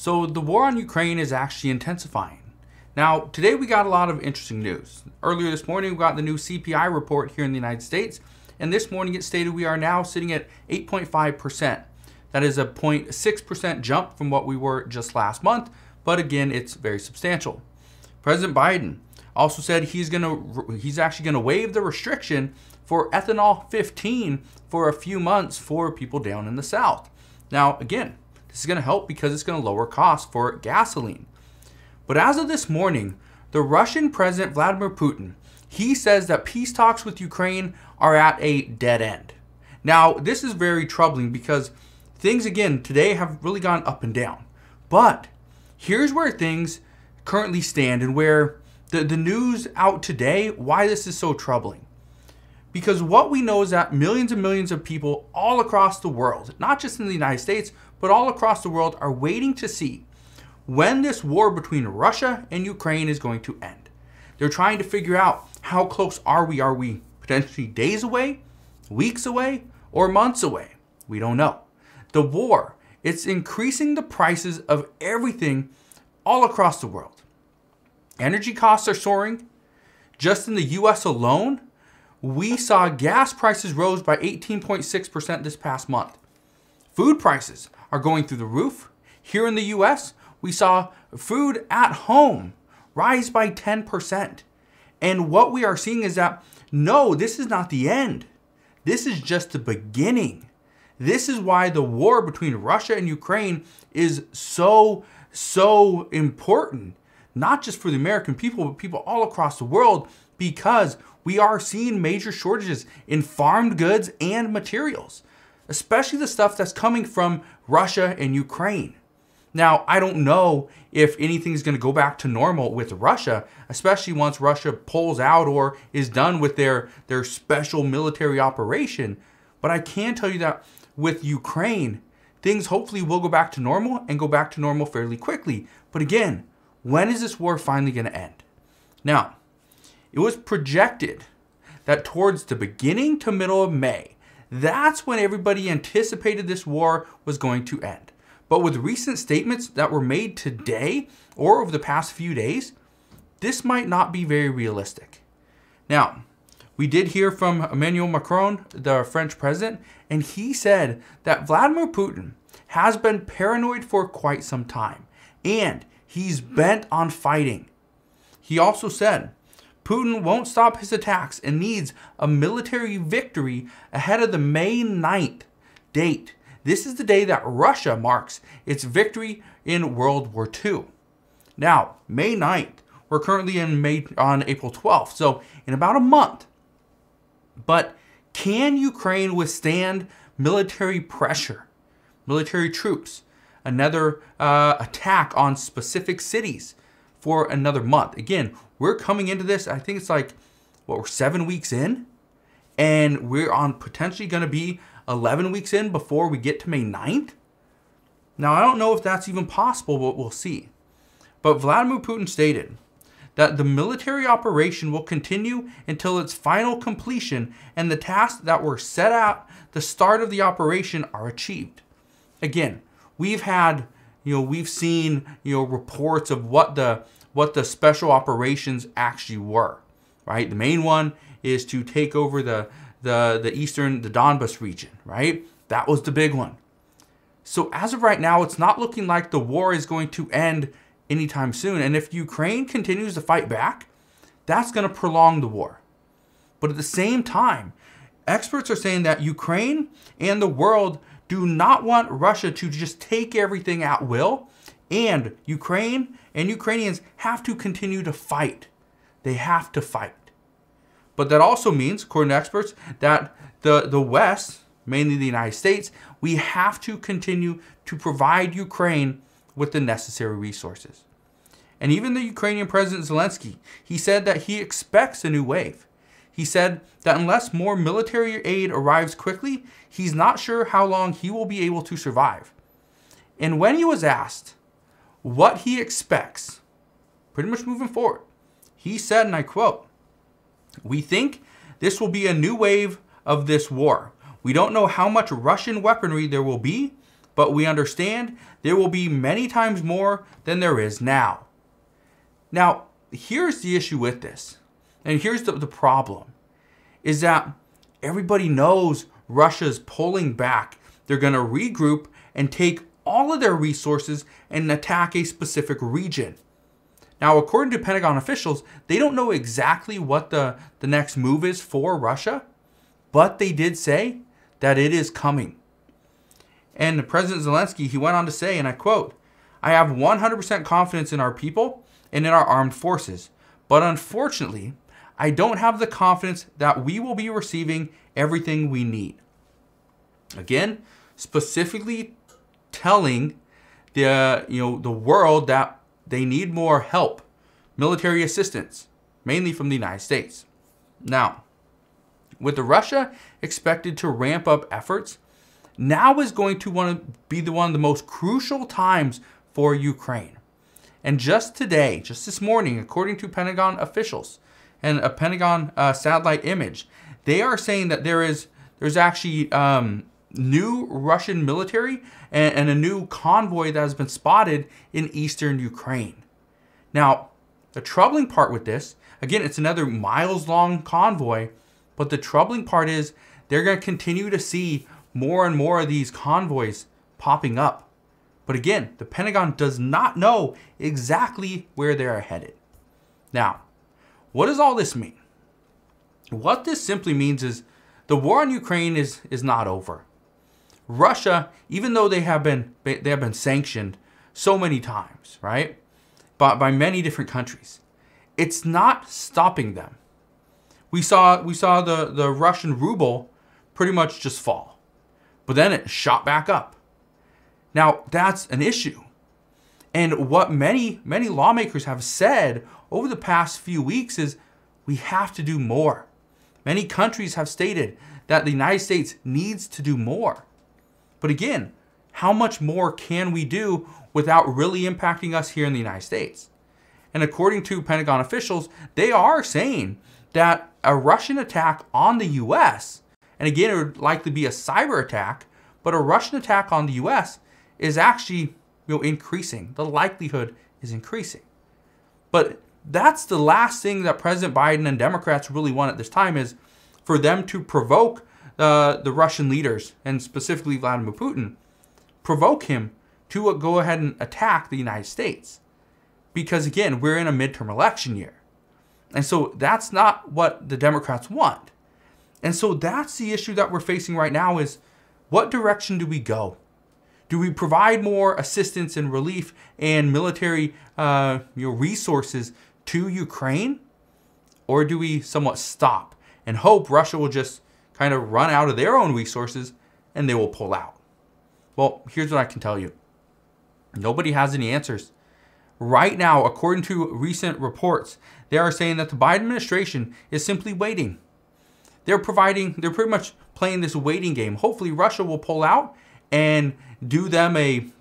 So the war on Ukraine is actually intensifying. Now, today we got a lot of interesting news. Earlier this morning, we got the new CPI report here in the United States, and this morning it stated we are now sitting at 8.5%. That is a 0.6% jump from what we were just last month, but again, it's very substantial. President Biden also said he's actually gonna waive the restriction for ethanol 15 for a few months for people down in the South. Now, again, this is gonna help because it's gonna lower costs for gasoline. But as of this morning, the Russian President Vladimir Putin, he says that peace talks with Ukraine are at a dead end. Now, this is very troubling because things, again, today have really gone up and down. But here's where things currently stand and where the news out today, why this is so troubling. Because what we know is that millions and millions of people all across the world, not just in the United States, but all across the world, are waiting to see when this war between Russia and Ukraine is going to end. They're trying to figure out how close are we? Are we potentially days away, weeks away, or months away? We don't know. The war, it's increasing the prices of everything all across the world. Energy costs are soaring. Just in the US alone, we saw gas prices rose by 18.6% this past month. Food prices are going through the roof. Here in the US, we saw food at home rise by 10%. And what we are seeing is that, no, this is not the end. This is just the beginning. This is why the war between Russia and Ukraine is so important, not just for the American people, but people all across the world, because we are seeing major shortages in farmed goods and materials, especially the stuff that's coming from Russia and Ukraine. Now, I don't know if anything's going to go back to normal with Russia, especially once Russia pulls out or is done with their special military operation. But I can tell you that with Ukraine, things hopefully will go back to normal and go back to normal fairly quickly. But again, when is this war finally going to end? Now, it was projected that towards the beginning to middle of May, that's when everybody anticipated this war was going to end. But with recent statements that were made today or over the past few days, this might not be very realistic. Now, we did hear from Emmanuel Macron, the French president, and he said that Vladimir Putin has been paranoid for quite some time, and he's bent on fighting. He also said Putin won't stop his attacks and needs a military victory ahead of the May 9th date. This is the day that Russia marks its victory in World War II. Now, May 9th, we're currently on April 12th, so in about a month. But can Ukraine withstand military pressure, military troops, another attack on specific cities for another month? Again, we're coming into this, I think it's like, we're 7 weeks in, and we're on potentially going to be 11 weeks in before we get to May 9th. Now, I don't know if that's even possible, but we'll see. But Vladimir Putin stated that the military operation will continue until its final completion and the tasks that were set at the start of the operation are achieved. Again, we've seen, reports of what the special operations actually were, right? The main one is to take over the Donbas region, right? That was the big one. So as of right now, it's not looking like the war is going to end anytime soon. And if Ukraine continues to fight back, that's going to prolong the war. But at the same time, experts are saying that Ukraine and the world do not want Russia to just take everything at will. And Ukraine and Ukrainians have to continue to fight. They have to fight. But that also means, according to experts, that the West, mainly the United States, we have to continue to provide Ukraine with the necessary resources. And even the Ukrainian President Zelensky, he said that he expects a new wave. He said that unless more military aid arrives quickly, he's not sure how long he will be able to survive. And when he was asked what he expects, pretty much moving forward, he said, and I quote, "We think this will be a new wave of this war. We don't know how much Russian weaponry there will be, but we understand there will be many times more than there is now. Now, here's the issue with this, and here's the problem, is that everybody knows Russia's pulling back. They're going to regroup and take all of their resources and attack a specific region. Now, according to Pentagon officials, they don't know exactly what the next move is for Russia, but they did say that it is coming. And President Zelensky, he went on to say, and I quote, "I have 100% confidence in our people and in our armed forces, but unfortunately, I don't have the confidence that we will be receiving everything we need." Again, specifically telling the world that they need more help, military assistance, mainly from the United States. Now, with Russia expected to ramp up efforts, now is going to want to be one of the most crucial times for Ukraine. And just today, just this morning, according to Pentagon officials and a Pentagon satellite image, they are saying that there's actually new Russian military and a new convoy that has been spotted in eastern Ukraine. Now, the troubling part with this, again, it's another miles-long convoy, but the troubling part is they're going to continue to see more and more of these convoys popping up. But again, the Pentagon does not know exactly where they are headed. Now, what does all this mean? What this simply means is the war on Ukraine is not over. Russia, even though they have been sanctioned so many times, right, by many different countries, it's not stopping them. We saw the Russian ruble pretty much just fall, but then it shot back up. Now that's an issue, and what many lawmakers have said over the past few weeks is we have to do more. Many countries have stated that the United States needs to do more. But again, how much more can we do without really impacting us here in the United States? And according to Pentagon officials, they are saying that a Russian attack on the U.S., and again, it would likely be a cyber attack, but a Russian attack on the U.S. is actually increasing. The likelihood is increasing. But that's the last thing that President Biden and Democrats really want at this time, is for them to provoke the Russian leaders, and specifically Vladimir Putin, provoke him to go ahead and attack the United States. Because again, we're in a midterm election year. And so that's not what the Democrats want. And so that's the issue that we're facing right now, is what direction do we go? Do we provide more assistance and relief and military resources to Ukraine? Or do we somewhat stop and hope Russia will just kind of run out of their own resources and they will pull out? Well, here's what I can tell you. Nobody has any answers. Right now, according to recent reports, they are saying that the Biden administration is simply waiting. They're pretty much playing this waiting game. Hopefully Russia will pull out and do them a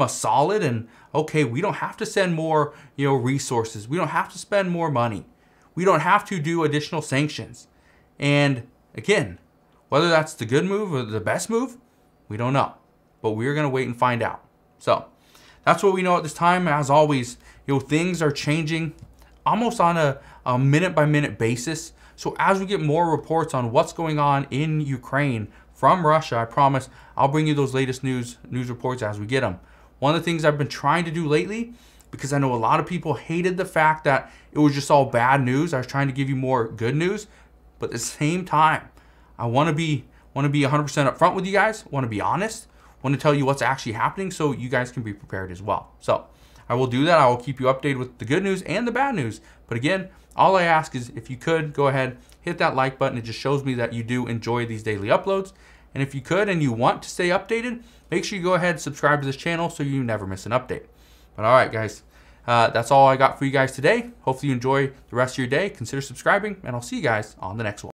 solid, and okay, we don't have to send more resources. We don't have to spend more money. We don't have to do additional sanctions. And again, whether that's the good move or the best move, we don't know. But we're going to wait and find out. So that's what we know at this time. As always, things are changing almost on a minute-by-minute basis. So as we get more reports on what's going on in Ukraine from Russia, I promise I'll bring you those latest news reports as we get them. One of the things I've been trying to do lately, because I know a lot of people hated the fact that it was just all bad news, I was trying to give you more good news. But at the same time, I want to be 100% upfront with you guys, want to be honest, want to tell you what's actually happening so you guys can be prepared as well. So I will do that. I will keep you updated with the good news and the bad news. But again, all I ask is if you could go ahead, hit that like button. It just shows me that you do enjoy these daily uploads. And if you could and you want to stay updated, make sure you go ahead and subscribe to this channel so you never miss an update. But all right, guys, that's all I got for you guys today. Hopefully you enjoy the rest of your day. Consider subscribing, and I'll see you guys on the next one.